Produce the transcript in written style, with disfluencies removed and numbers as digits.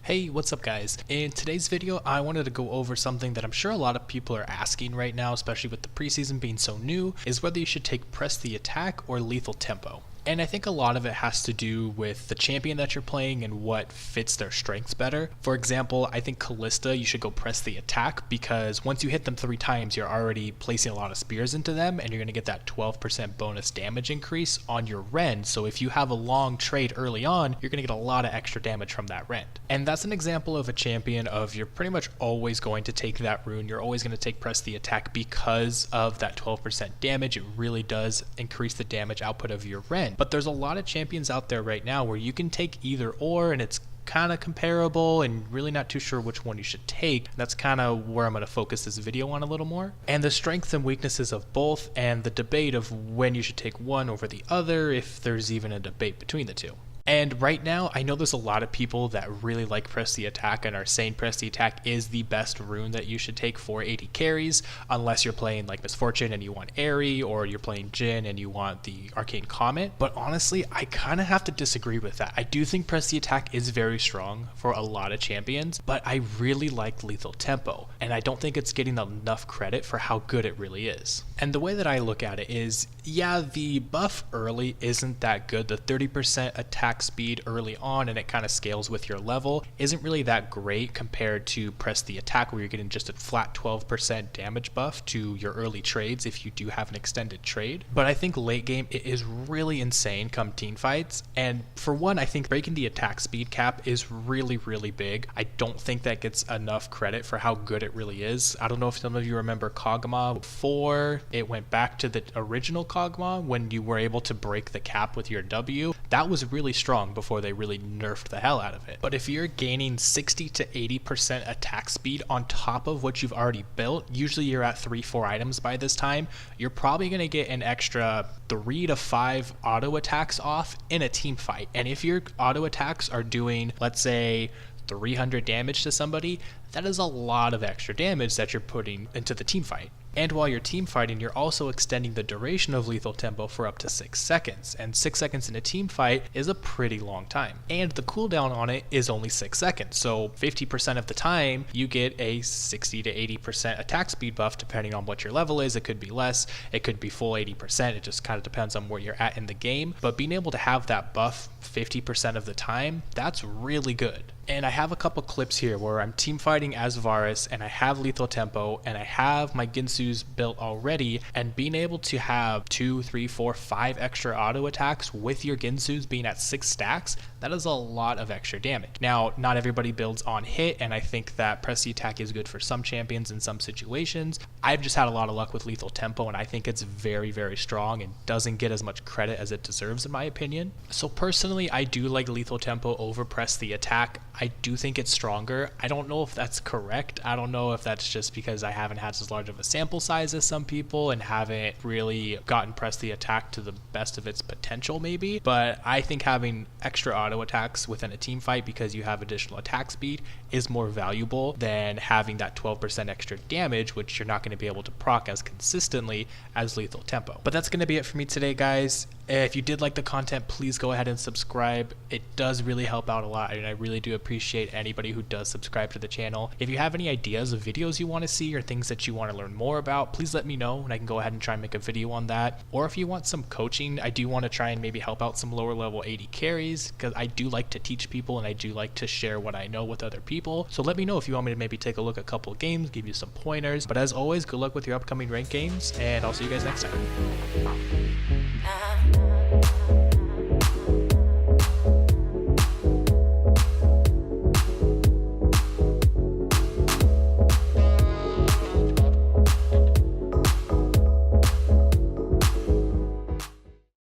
Hey, what's up guys? In today's video, I wanted to go over something that I'm sure a lot of people are asking right now, especially with the preseason being so new, is whether you should take Press the Attack or Lethal Tempo. And I think a lot of it has to do with the champion that you're playing and what fits their strengths better. For example, I think Callista, you should go Press the Attack because once you hit them 3 times, you're already placing a lot of spears into them and you're going to get that 12% bonus damage increase on your rend. So if you have a long trade early on, you're going to get a lot of extra damage from that rend. And that's an example of a champion of you're pretty much always going to take that rune. You're always going to take Press the Attack because of that 12% damage. It really does increase the damage output of your rend. But there's a lot of champions out there right now where you can take either or and it's kind of comparable and really not too sure which one you should take. That's kind of where I'm going to focus this video on a little more. And the strengths and weaknesses of both and the debate of when you should take one over the other, if there's even a debate between the two. And right now, I know there's a lot of people that really like Press the Attack and are saying Press the Attack is the best rune that you should take for 80 carries, unless you're playing like Misfortune and you want Airy, or you're playing Jhin and you want the Arcane Comet. But honestly, I kind of have to disagree with that. I do think Press the Attack is very strong for a lot of champions, but I really like Lethal Tempo, and I don't think it's getting enough credit for how good it really is. And the way that I look at it is, yeah, the buff early isn't that good. The 30% attack speed early on, and it kind of scales with your level, isn't really that great compared to Press the Attack, where you're getting just a flat 12% damage buff to your early trades if you do have an extended trade. But I think late game it is really insane come team fights, and for one, I think breaking the attack speed cap is really big. I don't think that gets enough credit for how good it really is. I don't know if some of you remember Kog'Maw before it went back to the original Kog'Maw when you were able to break the cap with your W. That was really strong before they really nerfed the hell out of it. But if you're gaining 60 to 80% attack speed on top of what you've already built, usually you're at 3-4 items by this time, you're probably going to get an extra 3 to 5 auto attacks off in a team fight. And if your auto attacks are doing, let's say, 300 damage to somebody, that is a lot of extra damage that you're putting into the team fight. And while you're team fighting, you're also extending the duration of Lethal Tempo for up to 6 seconds. And 6 seconds in a team fight is a pretty long time. And the cooldown on it is only 6 seconds. So 50% of the time, you get a 60 to 80% attack speed buff depending on what your level is. It could be less, it could be full 80%. It just kind of depends on where you're at in the game. But being able to have that buff 50% of the time, that's really good. And I have a couple clips here where I'm team fighting as Varus and I have Lethal Tempo and I have my Ginsu's built already, and being able to have 2, 3, 4, 5 extra auto attacks with your Ginsu's being at 6 stacks, that is a lot of extra damage. Now, not everybody builds on hit, and I think that Press the Attack is good for some champions in some situations. I've just had a lot of luck with Lethal Tempo, and I think it's very strong and doesn't get as much credit as it deserves in my opinion. So personally, I do like Lethal Tempo over Press the Attack. I do think it's stronger. I don't know if that's correct. I don't know if that's just because I haven't had as large of a sample size as some people and haven't really gotten Press the Attack to the best of its potential maybe, but I think having extra auto attacks within a team fight because you have additional attack speed is more valuable than having that 12% extra damage, which you're not going to be able to proc as consistently as Lethal Tempo. But that's going to be it for me today, guys. If you did like the content, please go ahead and subscribe. It does really help out a lot, and I really do appreciate anybody who does subscribe to the channel. If you have any ideas of videos you want to see or things that you want to learn more about, please let me know and I can go ahead and try and make a video on that. Or if you want some coaching, I do want to try and maybe help out some lower level 80 carries because I do like to teach people and I do like to share what I know with other people. So let me know if you want me to maybe take a look at a couple of games, give you some pointers. But as always, good luck with your upcoming ranked games, and I'll see you guys next time.